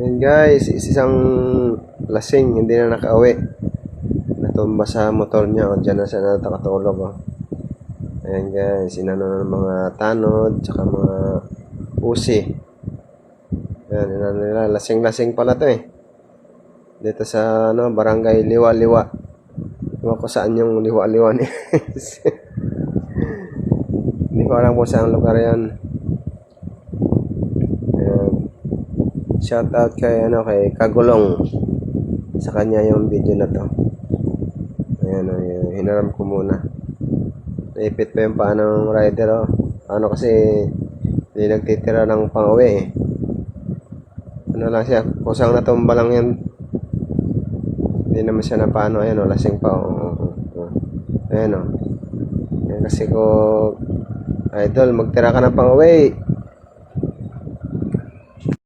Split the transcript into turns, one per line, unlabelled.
Ayan guys, isang lasing, hindi na nakauwi. Natumba sa motor niya, o dyan na siya nakatulog. Oh. Ayan guys, inano ng mga tanod, tsaka mga usi. Ayan, inano nila, lasing-lasing pala to eh. Dito sa barangay Liwa-Liwa. Ewan ko saan yung Liwa-Liwa ni Hindi ko alam kung saan lugar yan. Shout out kay kay Kagulong. Sa kanya yung video na to. Ayan, hinaram ko muna. Naipit pa yung paano ng rider. Ano kasi hindi nagtitira ng pang-uwi eh. Ano lang siya, kusang natumba lang yan. Hindi naman siya na paano. Ayan lasing pa. Ayan Ayan kasi ko, idol, magtira ka ng pang-uwi.